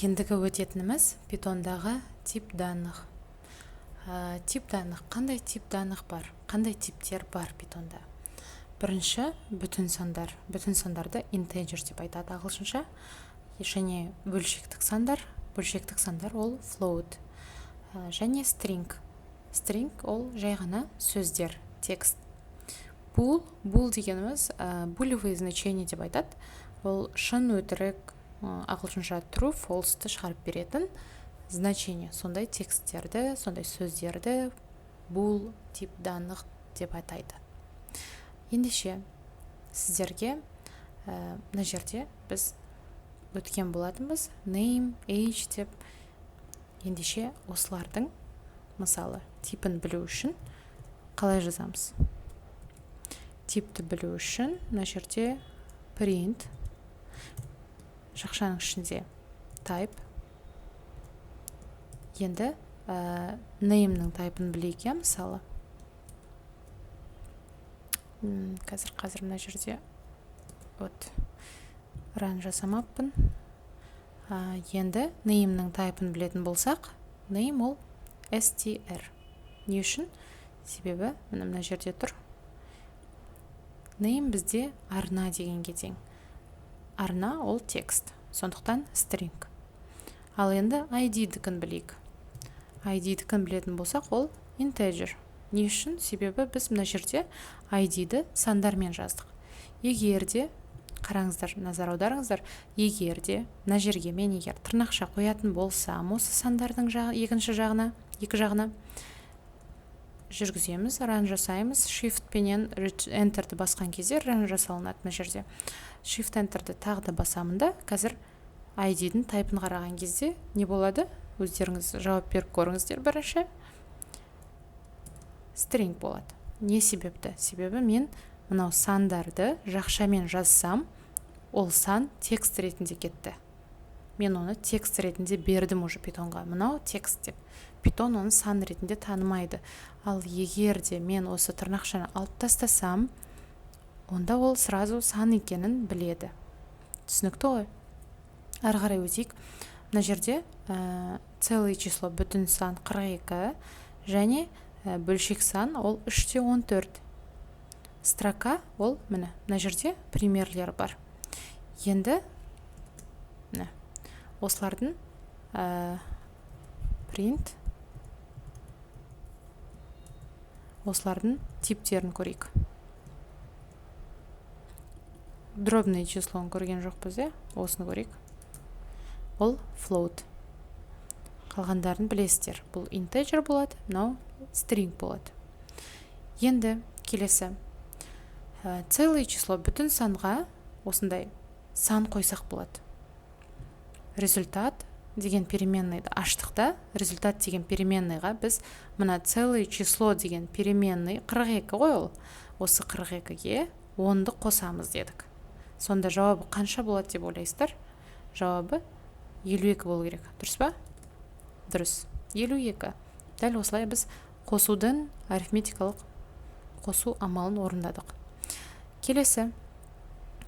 Ендігі өтетініміз питондағы тип данных. Тип данных. Қандай тип данных бар? Қандай типтер бар питонда? Бірінші бүтін сандар. Бүтін сандарды integer деп айтады ағылшынша. Және бөлшектік сандар. Бөлшектік сандар ол float. Және string. String ол жай ғана сөздер, текст. Bool дегеніміз булевые значения деп айтады. Ол шын, өтірік, ағылшынша true, false-ты шығарып беретін значение. Сондай тексттерді, сондай сөздерді bool тип данных деп атайды. Ендеше сіздерге мына жерде біз өткен болатынбыз name, age деп. Ендеше осылардың мысалы типін білу үшін қалай жазамыз? Типті білу үшін мына жерде print, жақшаның ішінде type. Енді name'ның type'ын білейік, мысалы. Қазір мына жерде run жасамаппын. Енді name'ның type'ын білетін болсақ, name ол str. Не үшін? Себебі мына жерде тұр. Name бізде арна дегенге тең. Арна ол текст, сондықтан string. Ал енді ID-дікін білейік. ID-дікін білетін болсақ, ол integer. Не үшін? Себебі біз мына жерде ID-ді сандармен жаздық. Егерде, қараңыздар, назар аударыңыздар, егерде мына жерге мен егер тырнақша қоятын болсам, осы сандардың екі жағына жүргіземіз, run жасаймыз, shift пенен enterді басқан кезде run жасалынады мына жерде. Shift enterді тағы да басамын да, қазір ID-дің type'ын қараған кезде не болады? Өздеріңіз жауап беріп көріңіздер. Бірінші string болады. Не себепті? Себебі мен мынау сандарды жақшамен жазсам, ол сан текст ретінде кетті. Мен оны текст ретінде бердім уже питонға. Мынау текст деп. Питон оны сан ретінде танымайды. Ал егерде мен осы тырнақшаны алып тастасам, онда ол сразу сан екенін біледі. Түсінікті ғой? Ары қарай өтейік. Мына жерде целый число бүтін сан 42 және бөлшек сан ол 3/14. Строка ол мына жерде примерлер бар. Енді осылардың print, осылардың типтерін көрейік. Дробное числоны көрген жоқпыз, осыны көрейік. Ол float. Қалғандарын білесіздер. Бұл integer болады, мынау string болады. Енді келесі. Целый число бүтін санға осындай сан қойсақ болады. Результат деген переменныйды аштықта, результат деген переменныйға біз мына целый число деген переменный 42 ғой ол. Осы 42-ге 10-ды қосамыз дедік. Сонда жауабы қанша болады деп ойлайсыздар? Жауабы 52 болу керек. Дұрыс па? Дұрыс. 52. Дәл осылай біз қосудың арифметикалық қосу амалын орындадық. Келесі.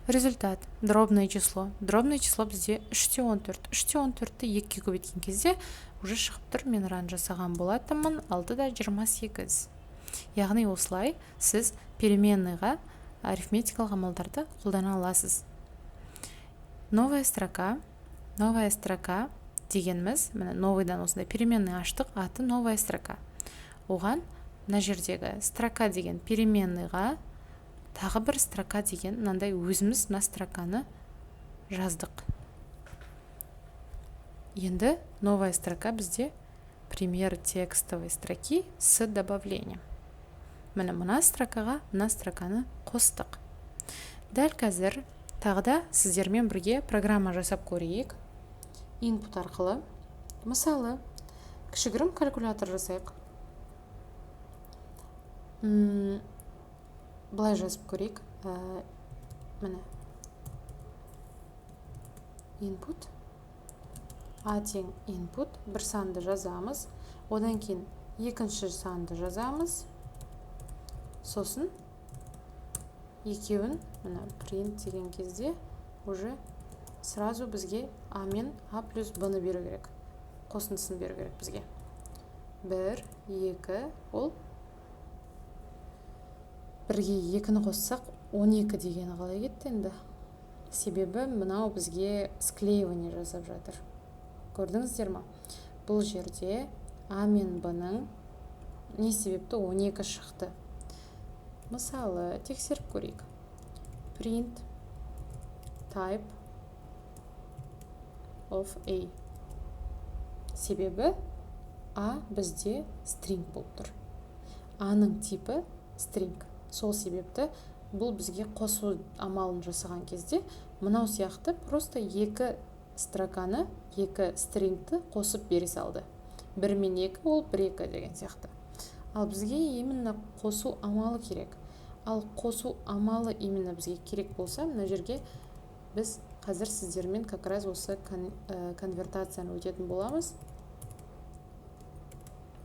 Результат. Дробное число. Дробное число бізде 3/14. 3/14-ті 2-ге көбейткен кезде уже шығып тұр. Мен ран жасаған болатынмын. 6/28. Яғни осылай сіз переменныйға арифметикалық амалдарды қолдана аласыз. Новая строка. Новая строка дегеніміз, новыйдан осындай переменный аштық, аты новая строка. Оған мына жердегі строка деген переменныйға тағы бір строка деген мынандай өзіміз мына строканы жаздық. Енді новая строка бізде пример текстовой строки с добавлением. Мына строкаға мына строканы қостық. Дәл қазір тағыда сіздермен бірге программа жасап көрейік. Input арқылы. Мысалы, кішігірім калькулятор жасайық. Былай жазып көрейік. Міне. Input. А тең input. Бір санды жазамыз. Одан кейін екінші санды жазамыз. Сосын екеуін print деген кезде уже сразу бізге а мен а плюс б-ны беру керек, қосындысын беру керек бізге. 1, 2, ол 1-ге 2-ні қоссақ 12 дегені қалай кетті енді? Себебі мынау бізге склеивание жасап жатыр. Көрдіңіздер ма? Бұл жерде а мен б-ның не себепті 12 шықты? Мысалы, тексеріп көрейік. Print type of A. Себебі а бізде string болып тұр. А-ның типі string. Сол себепті бұл бізге қосу амалын жасаған кезде мынау сияқты просто екі строканы, екі стрингті қосып бере салды. 1 мен 2 ол 1-2 деген сияқты. Ал бізге именно қосу амалы керек. Ал қосу амалы именно бізге керек болса, мына жерге біз қазір сіздермен как раз осы конвертацияны өтетін боламыз.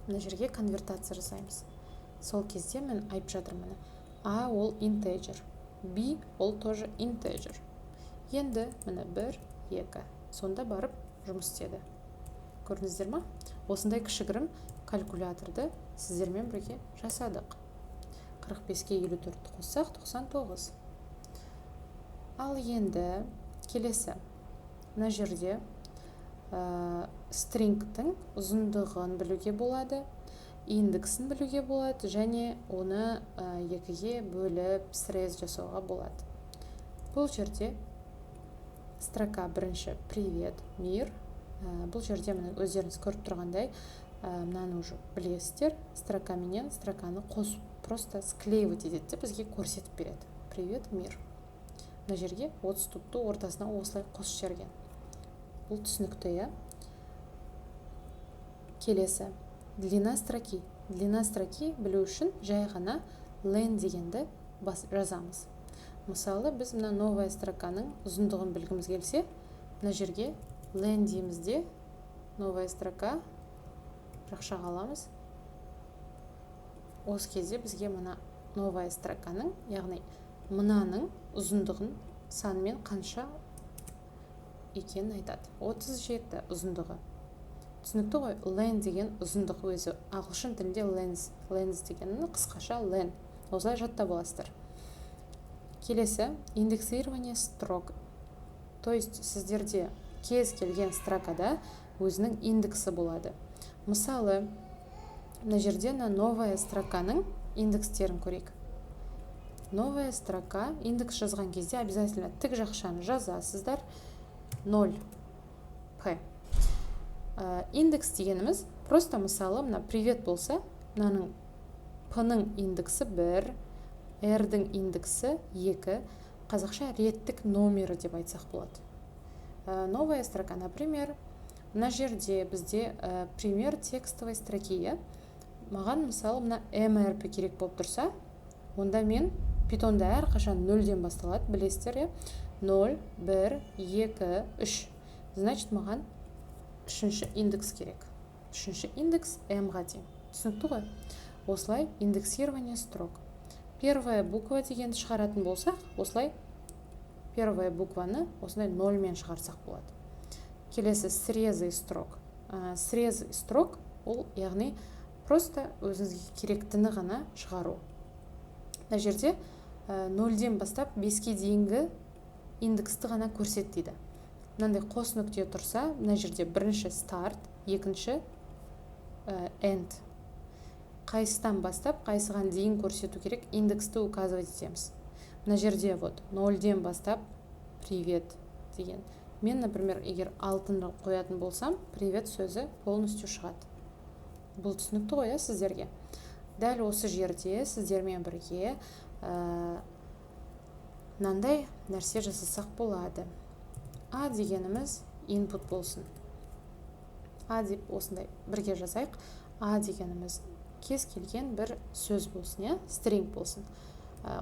Мына жерге конвертация жасаймыз. Сол кезде мен айтып жатырмын. А ол integer, B ол тоже integer. Енді міне 1, 2. Сонда барып жұмыс істеді. Көрдіңіздер ма? Осындай кішігірім калькуляторды сіздермен бірге жасадық. 45-ке 54 қоссақ 99. Ал енді келесі. Мына жерде стрингтің ұзындығын білуге болады, индексін білуге болады, және оны 2-ге бөліп срез жасауға болады. Бұл жерде строка бірінші привет, мир. Бұл жерде өздеріңіз көріп тұрғандай, мынаны уже білесіздер, строка менен строканы қосып, просто склеивать етеді, бізге көрсетіп береді. Привет, мир. Мына жерге 30 тупты ортасына осылай қосып жіберген. Бұл түсінікті, иә? Келесі. Длина строки. Длина строки білу үшін жай ғана len дегенді жазамыз. Мысалы, біз мына новая строканың ұзындығын білгіміз келсе, мына жерге len дейміз де, новая строка жақшаға аламыз. Осы кезде бізге мына новая строканың, яғни мынаның ұзындығын санымен қанша екенін айтады. 37 ұзындығы. Түсінікті ғой, len деген ұзындық өзі. Ағылшын тілінде lens дегенін қысқаша len. Осылай жаттап аласыздар. Келесі, индексирование строк. То есть сіздерде кез келген строкада өзінің индексі болады. Мысалы, мына жерде новая строканың индекстерін көрейік. Новая строка, индекс жазған кезде обязательно тік жақшаны жазасыздар. 0p. Индекс дегеніміз просто мысалы мына привет болса, мынаның p-ның индексі 1, r-дің индексі 2, қазақша реттік номері деп айтсақ болады. Новая строка, например, мына жерде бізде пример текстовой строки. Маған мысалы мына mrp керек болып тұрса, онда мен питонда әрқашан 0-ден басталады, білесіздер, 0, 1, 2, 3. Значит, маған үшінші индекс керек. Үшінші индекс m-ға тең. Түсінікті ғой? Осылай индексирование строк. Первая буква дегенді шығаратын болсақ, осылай первая букваны осылай 0-мен шығарсақ болады. Келесі срезы строк. Срезы строк ол яғни просто өзіңізге керектіні ғана шығару. Мына жерде 0-ден бастап 5-ке дейінгі индексті ғана көрсетеді. Мынандай қос нүкте тұрса, мына жерде бірінші start, екінші end. Қайсыдан бастап, қайсыған дейін көрсету керек, индексті указывать етеміз. Мына жерде 0-ден бастап привет деген. Мен, например, егер 6-ны қоятын болсам, привет сөзі полностью шығады. Бұл түсінікті ғой, сіздерге. Дәл осы жерде сіздермен бірге мынандай нәрсе жасасақ болады. А дегеніміз input болсын. А деп осындай бірге жазайық. А дегеніміз кез келген бір сөз болсын, string болсын.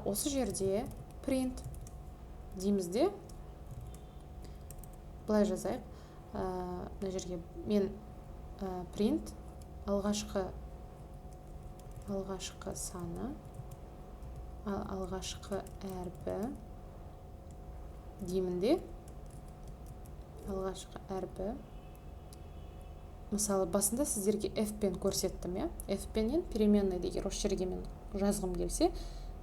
Осы жерде print дейміз де, былай жазайық. Мына жерге мен print алғашқы саны, алғашқы әрпі деймін де, алғашқы әрпі. Мысалы басында сіздерге f-пен көрсеттім, f-пенен переменный егер осы жерге мен жазғым келсе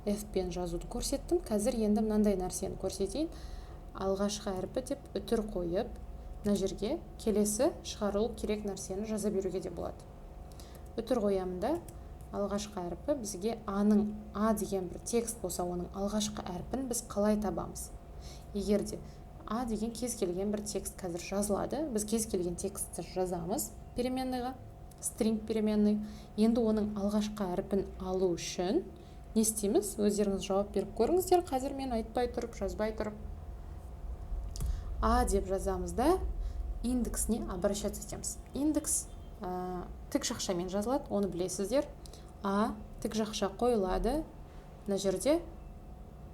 f-пен жазуды көрсеттім. Қазір енді мынандай нәрсені көрсетейін. Алғашқы әрпі деп үтір қойып, мына жерге келесі шығарылу керек нәрсені жаза беруге де болады. Үтір қоямын да, алғашқы әрпі бізге а-ның а деген бір текст болса, оның алғашқы әрпін біз қалай табамыз? Егер де а деген кез келген бір текст қазір жазылады, біз кез келген текстті жазамыз переменныйға, string переменный. Енді оның алғашқы әрпін алу үшін не істейміз? Өздеріңіз жауап беріп көріңіздер, қазір мен айтпай тұрып, жазбай тұрып. А деп жазамыз да, индексіне обращаться етеміз. Индекс тік жақшамен жазылады, оны білесіздер. А тік жақша қойылады. Мына жерде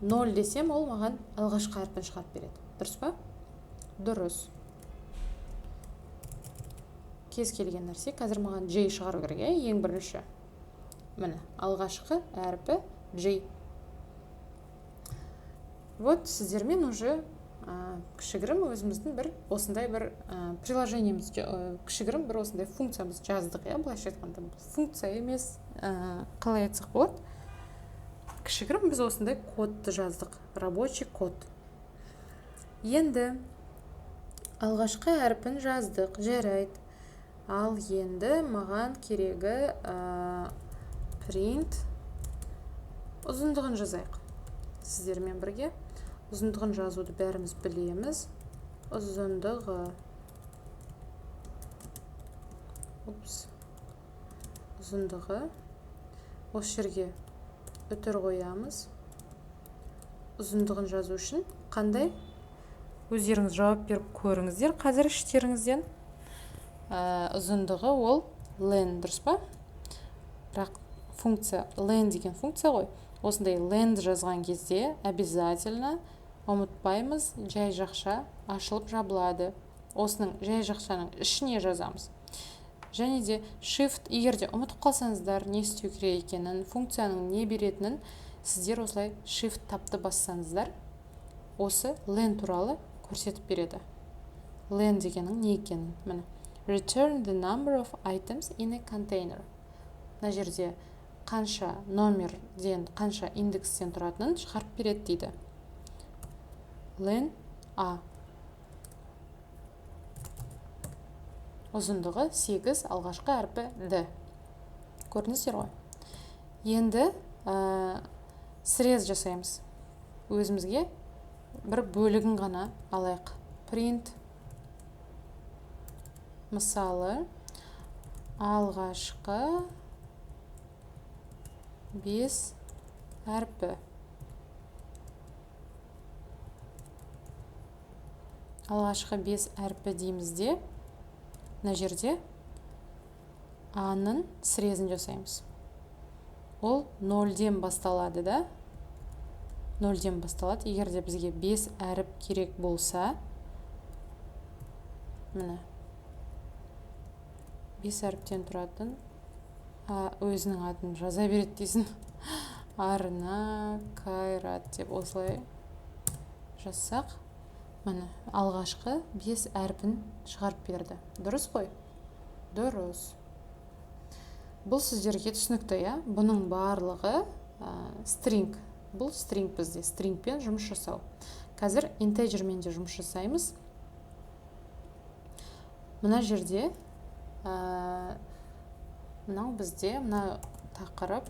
0 десем, ол маған алғашқы әрпін шығарып береді. Дұрыс па? Дұрыс. Кез келген нәрсе қазір маған J шығару керек, ең бірінші. Міне, алғашқы әрпі J. Вот сіздермен уже кішігірім өзіміздің бір осындай бір приложениеміз, кішігірім бір осындай функциямыз жаздық, былайша айтқанда функция емес, қалай айтсақ болады. Кішігірім біз осындай кодты жаздық, рабочий код. Енді алғашқы әрпін жаздық, жарайды. Ал енді маған керегі print ұзындығын жазайық. Сіздермен бірге ұзындығын жазуды бәріміз білеміз. Ұзындығы осы жерге үтір қоямыз. Ұзындығын жазу үшін қандай? Өздеріңіз жауап беріп көріңіздер қазір іштеріңізден. Ұзындығы ол len, дұрыс па? Бірақ функция, len деген функция ғой. Осындай len жазған кезде обязательно ұмытпаймыз, жай жақша ашылып жабылады. Осының жай жақшаның ішіне жазамыз. Және де shift, егер де ұмытып қалсаңыздар, не істеу керек екенін, функцияның не беретінін, сіздер осылай shift тапты бассаңыздар, осы len туралы көрсетіп береді. Len дегенің не екенін. Міне. Return the number of items in a container. Мына жерде қанша номерден, қанша индекстен тұратынын шығарып береді дейді. Len A. Ұзындығы 8, алғашқы әрпі D. Көрдіңіздер ғой. Енді срез жасаймыз. Өзімізге бір бөлігін ғана алайық. Print. Мысалы, алғашқы 5 әрпі. Алғашқы 5 әрпі деймізде, мына жерде А-ның срезін жасаймыз. Ол 0-ден басталады да. 0-ден басталады. Егер де бізге 5 әріп керек болса, міне, 5 әріптен тұратын өзінің атын жаза береді дейсін. Арна, Кайрат деп осылай жазсақ, міне, алғашқы 5 әрпін шығарып берді. Дұрыс қой? Дұрыс. Бұл сіздерге түсінікті, бұның барлығы string. Бұл string бізде, stringпен жұмыс жасау. Қазір integerмен де жұмыс жасаймыз. Мына жерде, мынау бізде, мына тақырып,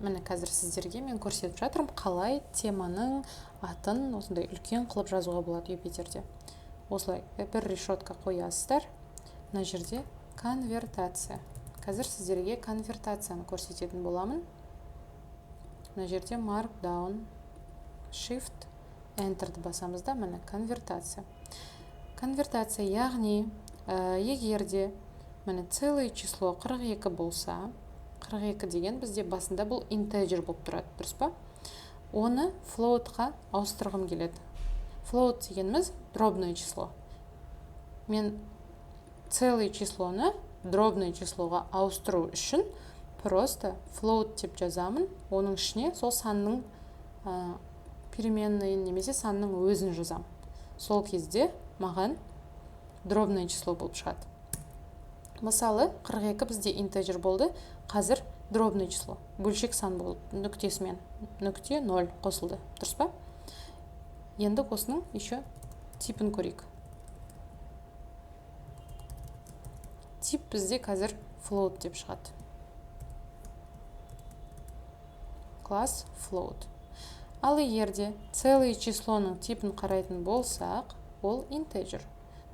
міне қазір сіздерге мен көрсетіп жатырмын, қалай теманың атын осындай үлкен қылып жазуға болады Юпитерде. Осылай бір решетка қоясыздар. Мына жерде конвертация. Қазір сіздерге конвертацияны көрсететін боламын. Мына жерде markdown, shift, enterді басамызда, міне конвертация. Конвертация, яғни егерде міне целый число 42 болса, 42 деген бізде басында бұл integer болып тұрады, дұрыс па? Оны floatқа ауыстырғым келеді. Float дегеніміз дробное число. Мен целый числоны дробное числоға ауыстыру үшін просто float деп жазамын. Оның ішіне сол санның переменный немесе санның өзін жазам. Сол кезде маған дробное число болып шығады. Мысалы 42 бізде интеджер болды, қазір дробное число, бөлшек сан болды, нүктесімен нүкте 0 қосылды, дұрыс па? Енді осының еще типін көрейік. Тип бізде қазір float деп шығады. Класс float. Ал егерде целый числоның типін қарайтын болсақ, ол integer.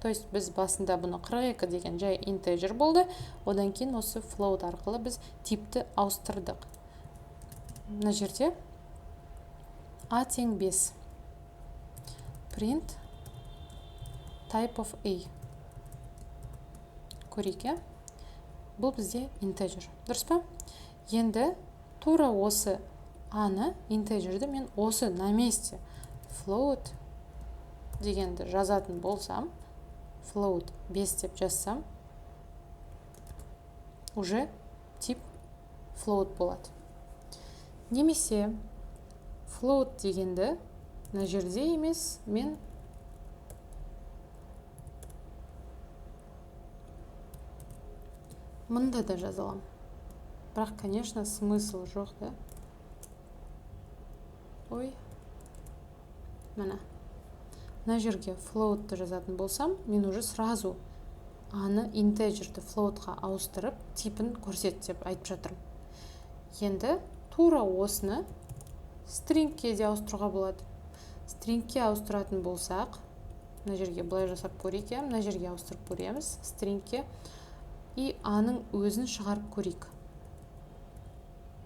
То есть біз басында бұны 42 деген жай integer болды, одан кейін осы float арқылы біз типті ауыстырдық. Мына жерде a тең 5. Print type of a. Көрейік, бұл бізде integer. Дұрыс па? Енді тура осы аны, интеджерді мен осы на месте float дегенді жазатын болсам, float 5 деп жазсам, уже тип float болады. Немесе float дегенді на жерде емес, мен мында да жазалам. Бірақ, конечно, смысл жоқ, да? Ой, мына жерге floatты жазатын болсам, мен уже сразу аны интеджерді floatқа ауыстырып, типін көрсет деп айтып жатырмын. Енді тура осыны стрингке де ауыстыруға болады. Стрингке ауыстыратын болсақ, мына жерге былай жасап көрейік, мына жерге ауыстырып көреміз стрингке, и аның өзін шығарып көрейік.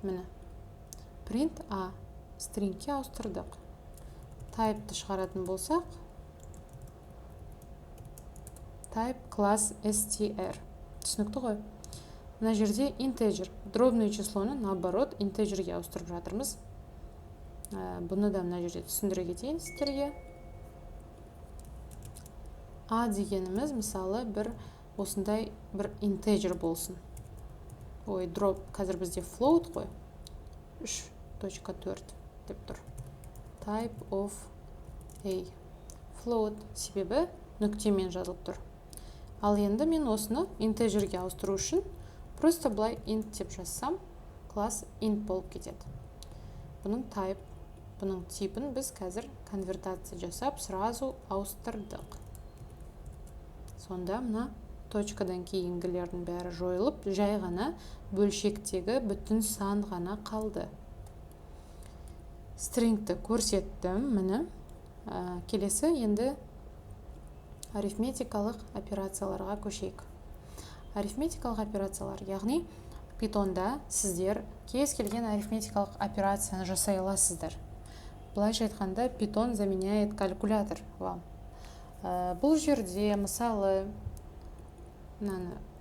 Міне, print a. Стрингке ауыстырдық. Type'ты шығаратын болсақ, type класс str. Түсінікті ғой? Мына жерде integer, дробное числоны наоборот интеджерге ауыстырып жатырмыз. Бұны да мына жерде түсіндіре кетейін сіздерге. A дегеніміз мысалы бір осындай бір integer болсын. Ой, дроп, қазір бізде float қой. 3.4 деп тұр. Type of a. Float себебі нүктемен жазылып тұр. Ал енді мен осыны интеджерге ауыстыру үшін просто былай int деп жазсам, класс int болып кетеді. Бұның type, бұның типін біз қазір конвертация жасап, сразу ауыстырдық. Сонда мына точкадан кейінгілердің бәрі жойылып, жай ғана бөлшектегі бүтін сан ғана қалды. Стрингті көрсеттім, міне. Келесі енді арифметикалық операцияларға көшейік. Арифметикалық операциялар, яғни Pythonда сіздер кез келген арифметикалық операцияны жасай аласыздар. Былайша айтқанда, Python заменяет калькулятор вам. Бұл жерде мысалы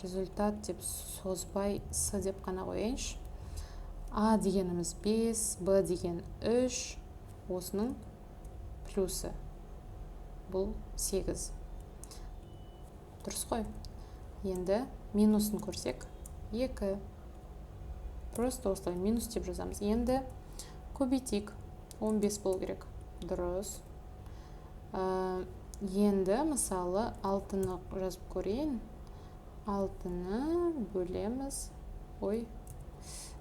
результат деп созбай с деп қана қояйыншы. А дегеніміз 5, Б деген 3, осының плюсы. Бұл 8. Дұрыс қой. Енді минусын көрсек, 2. Просто осылай минус деп жазамыз. Енді көбейтейік. 15 болу керек. Дұрыс. Енді мысалы 6-ны жазып көрейін. 6-ны бөлеміз. Ой,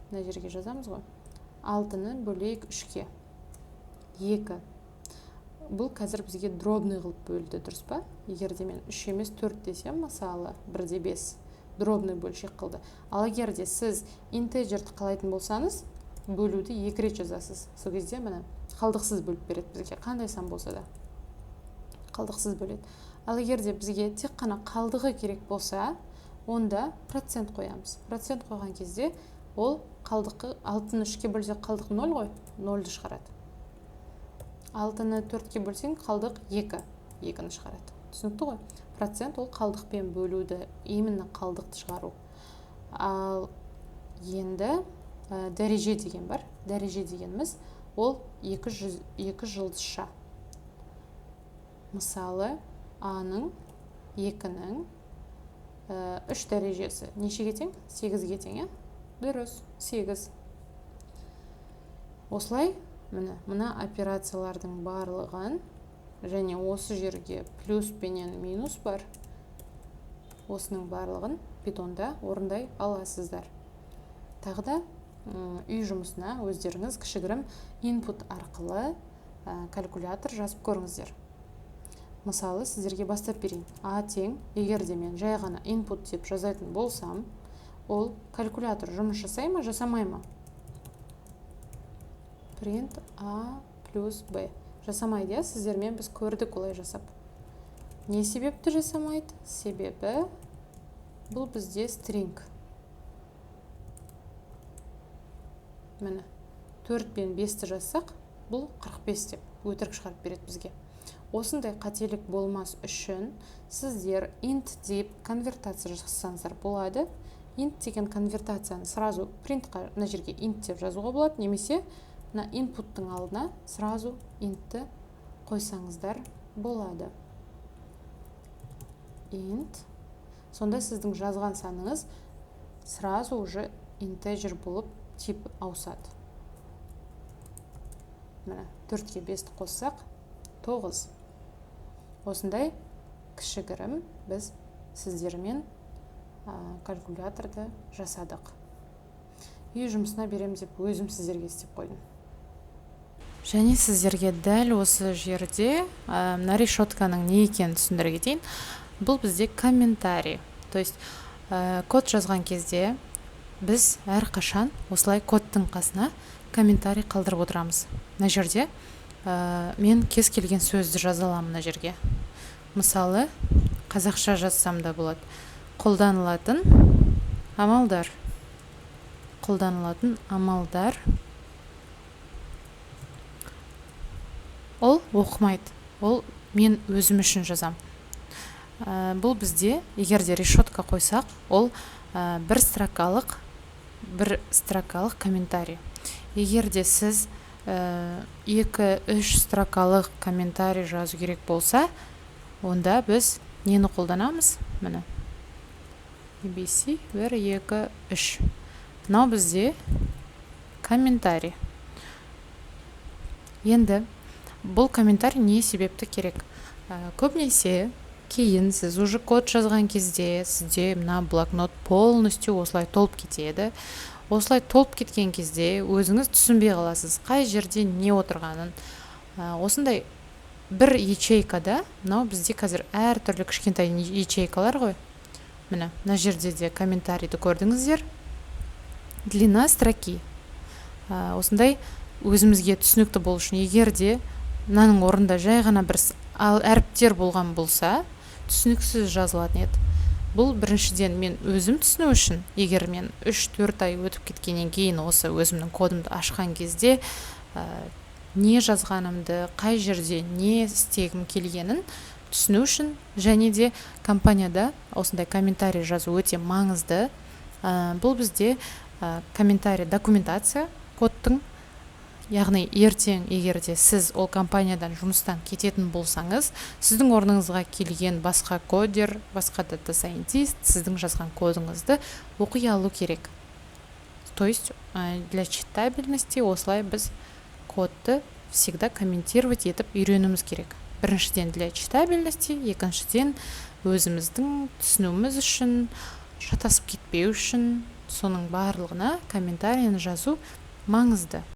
мына жерге жазамыз ғой. 6-ны бөлейік 3-ке. 2. Бұл қазір бізге дробный қылып бөлді, дұрыс па? Егерде мен 3 емес 4 десем, мысалы 1-де 5 дробный бөлшек қылды. Ал егерде сіз интеджерді қалайтын болсаңыз, бөлуді 2 рет жазасыз. Сол кезде міне қалдықсыз бөліп береді бізге, қандай сан болса да. Қалдықсыз бөледі. Ал егерде бізге тек қана қалдығы керек болса, онда процент қоямыз. Процент қойған кезде ол қалдықы 6-ны 3-ке бөлсек қалдық 0 ғой, 0-ды шығарады. 6-ны 4-ке бөлсең қалдық 2, 2-ні шығарады. Түсінікті ғой? Процент ол қалдықпен бөлуді, именно қалдықты шығару. Ал енді дәреже деген бар. Дәреже дегеніміз ол 2 жылдызша. Мысалы, А-ның, 2-ның 3 дәрежесі. Нешеге тең? 8-ге тең, е? Дұрыс, 8. Осылай, мына операциялардың барлығын және осы жерге плюс пенен минус бар. Осының барлығын питонда орындай аласыздар. Тағы да үй жұмысына өздеріңіз кішігірім input арқылы калькулятор жазып көріңіздер. Мысалы, сіздерге бастап берейін. А тең, егер де мен жай ғана input деп жазатын болсам, ол калькулятор жұмыс жасай ма, жасамай ма? Print A плюс B. Жасамайды, сіздермен біз көрдік олай жасап. Не себепті жасамайды? Себебі бұл бізде string. Міне, 4 пен 5-ті жазсақ, бұл 45 деп өтірік шығарып береді бізге. Осындай қателік болмас үшін сіздер int деп конвертация жасасаңыздар болады. Int деген конвертацияны сразу принтқа мына жерге int деп жазуға болады, немесе мына input-тың алдына сразу int-ті қойсаңыздар болады. Int. Сонда сіздің жазған саныңыз сразу уже integer болып тип ауысады. Міне, 4-ке 5-ті қоссақ 9. Осындай кішігірім біз сіздермен калькуляторды жасадық. Үй жұмысына берем деп өзім сіздерге істеп қойдым. Және сіздерге дәл осы жерде мына решетканың не екенін түсіндіре кетейін. Бұл бізде комментарий. То есть код жазған кезде біз әрқашан осылай кодтың қасына комментарий қалдырып отырамыз. Мына жерде мен кез келген сөзді жаза аламын мына жерге. Мысалы, қазақша жазсам да болады. Қолданылатын амалдар. Қолданылатын амалдар. Ол оқымайды. Ол мен өзім үшін жазам. Бұл бізде, егерде решетка қойсақ, ол бір строкалық комментарий. Егерде сіз 2-3 строкалық комментарий жазу керек болса, онда біз нені қолданамыз? Міне. ABC 1, 2, 3. Мынау бізде комментарий. Енді бұл комментарий не себепті керек? Көбінесе кейін сіз уже код жазған кезде сізде мына блокнот полностью осылай толып кетеді. Осылай толып кеткен кезде өзіңіз түсінбей қаласыз, қай жерде не отырғанын. Осындай бір ячейкада, мынау бізде қазір әр түрлі кішкентай ячейкалар ғой. Міне, мына жерде де комментарийді көрдіңіздер. Длина строки. Осындай өзімізге түсінікті болу үшін, егер де мынаның орнында жай ғана бір әріптер болған болса, түсініксіз жазылатын еді. Бұл біріншіден мен өзім түсіну үшін, егер мен 3-4 ай өтіп кеткеннен кейін осы өзімнің кодымды ашқан кезде не жазғанымды, қай жерде не істегім келгенін түсіну үшін, және де компанияда осындай комментарий жазу өте маңызды. Бұл бізде комментарий документация кодтың. Яғни ертең егерде сіз ол компаниядан жұмыстан кететін болсаңыз, сіздің орныңызға келген басқа кодер, басқа дата сайентист сіздің жазған кодыңызды оқи алу керек. То есть для читабельности осылай біз кодты всегда комментировать етіп үйренуіміз керек. Біріншіден для читабельности, екіншіден өзіміздің түсінуіміз үшін, шатасып кетпеу үшін, соның барлығына комментарийны жазу маңызды.